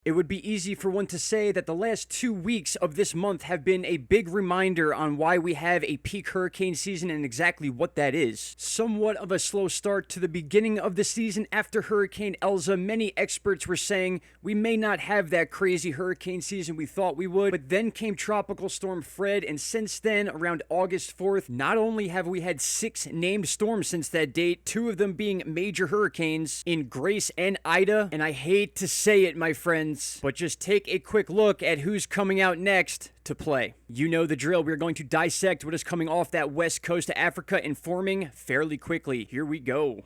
It would be easy for one to say that the last 2 weeks of this month have been a big reminder on why we have a peak hurricane season and exactly what that is. Somewhat of a slow start to the beginning of the season after Hurricane Elsa. Many experts were saying we may not have that crazy hurricane season we thought we would, but then came Tropical Storm Fred, and since then, around August 4th, not only have we had 6 named storms since that date, 2 of them being major hurricanes in Grace and Ida, and I hate to say it, my friends, but just take a quick look at who's coming out next to play. You know the drill. We're going to dissect what is coming off that west coast of Africa and forming fairly quickly. Here we go.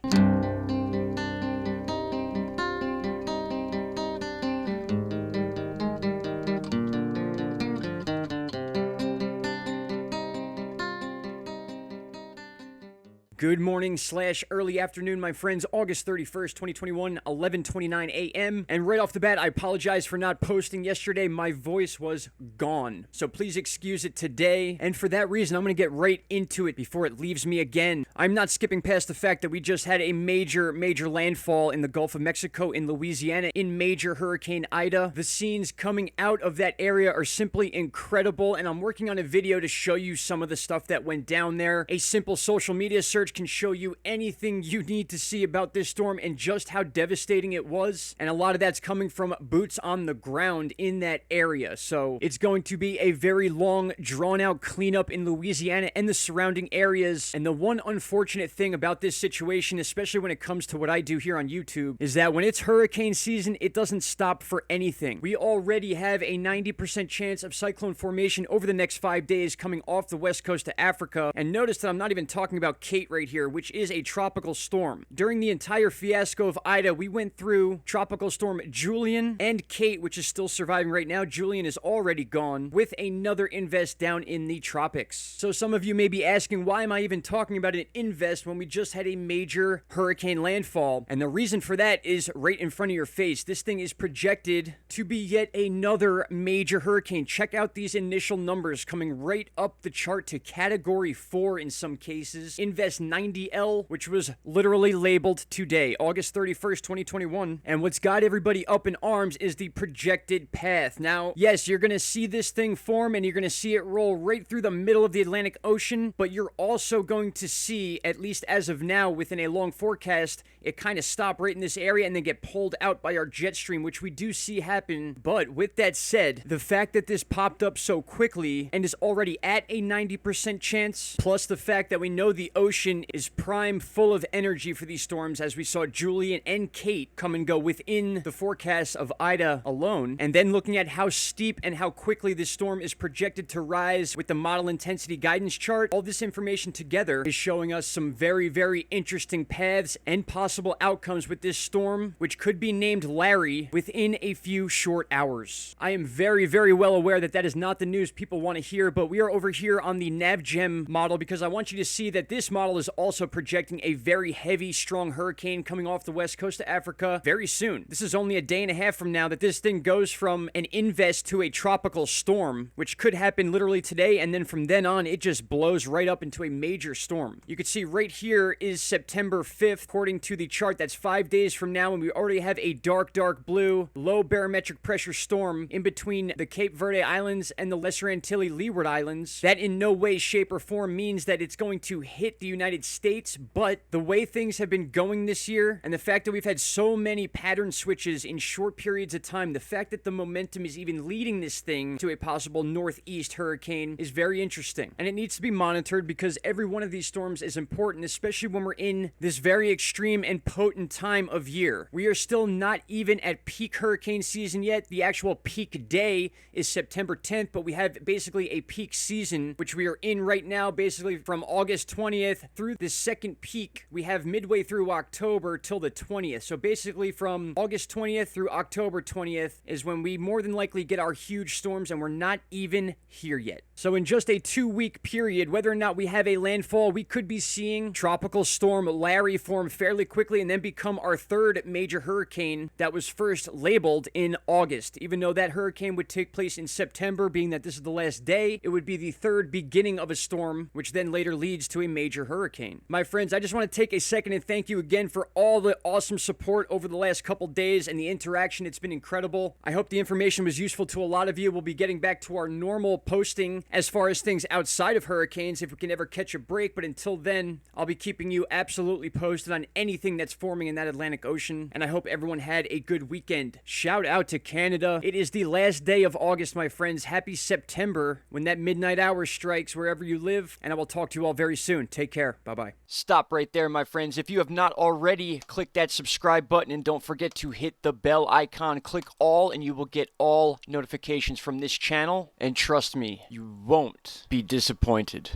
Good morning / early afternoon, my friends. August 31st, 2021, 11:29 a.m. And right off the bat, I apologize for not posting yesterday. My voice was gone. So please excuse it today. And for that reason, I'm going to get right into it before it leaves me again. I'm not skipping past the fact that we just had a major landfall in the Gulf of Mexico in Louisiana in major Hurricane Ida. The scenes coming out of that area are simply incredible. And I'm working on a video to show you some of the stuff that went down there. A simple social media search can show you anything you need to see about this storm and just how devastating it was. And a lot of that's coming from boots on the ground in that area. So it's going to be a very long, drawn-out cleanup in Louisiana and the surrounding areas. And the one unfortunate thing about this situation, especially when it comes to what I do here on YouTube, is that when it's hurricane season, it doesn't stop for anything. We already have a 90% chance of cyclone formation over the next 5 days coming off the west coast of Africa. And notice that I'm not even talking about Kate right here, which is a tropical storm. During the entire fiasco of Ida, we went through Tropical Storm Julian and Kate, which is still surviving right now. Julian is already gone, with another invest down in the tropics. So some of you may be asking, why am I even talking about an invest when we just had a major hurricane landfall? And the reason for that is right in front of your face. This thing is projected to be yet another major hurricane. Check out these initial numbers coming right up the chart to category 4 in some cases. Invest 90L, which was literally labeled today, August 31st, 2021. And what's got everybody up in arms is the projected path. Now, yes, you're going to see this thing form and you're going to see it roll right through the middle of the Atlantic Ocean, but you're also going to see, at least as of now, within a long forecast, it kind of stop right in this area and then get pulled out by our jet stream, which we do see happen. But with that said, the fact that this popped up so quickly and is already at a 90% chance, plus the fact that we know the ocean is prime full of energy for these storms, as we saw Julian and Kate come and go within the forecast of Ida alone, and then looking at how steep and how quickly this storm is projected to rise with the model intensity guidance chart, all this information together is showing us some very interesting paths and possible outcomes with this storm, which could be named Larry within a few short hours. I am very well aware that that is not the news people want to hear, but we are over here on the NavGem model because I want you to see that this model is also projecting a very heavy, strong hurricane coming off the west coast of Africa very soon. This is only a day and a half from now that this thing goes from an invest to a tropical storm, which could happen literally today, and then from then on, it just blows right up into a major storm. You can see right here is September 5th, according to the chart. That's 5 days from now, and we already have a dark blue, low barometric pressure storm in between the Cape Verde Islands and the Lesser Antilles Leeward Islands. That in no way, shape, or form means that it's going to hit the United States, but the way things have been going this year, and the fact that we've had so many pattern switches in short periods of time, the fact that the momentum is even leading this thing to a possible northeast hurricane is very interesting. And it needs to be monitored because every one of these storms is important, especially when we're in this very extreme and potent time of year. We are still not even at peak hurricane season yet. The actual peak day is September 10th, but we have basically a peak season, which we are in right now, basically from August 20th through the second peak. We have midway through October till the 20th. So basically from August 20th through October 20th is when we more than likely get our huge storms, and we're not even here yet. So in just a 2-week period, whether or not we have a landfall, we could be seeing Tropical Storm Larry form fairly quickly and then become our third major hurricane that was first labeled in August. Even though that hurricane would take place in September, being that this is the last day, it would be the third beginning of a storm, which then later leads to a major hurricane. hurricane. My friends, I just want to take a second and thank you again for all the awesome support over the last couple days and the interaction. It's been incredible. I hope the information was useful to a lot of you. We'll be getting back to our normal posting as far as things outside of hurricanes if we can ever catch a break, but until then, I'll be keeping you absolutely posted on anything that's forming in that Atlantic Ocean, and I hope everyone had a good weekend. Shout out to Canada. It is the last day of August, my friends. Happy September when that midnight hour strikes wherever you live, and I will talk to you all very soon. Take care. Bye-bye. Stop right there, my friends. If you have not already, click that subscribe button, and don't forget to hit the bell icon. Click all, and you will get all notifications from this channel, and trust me, you won't be disappointed.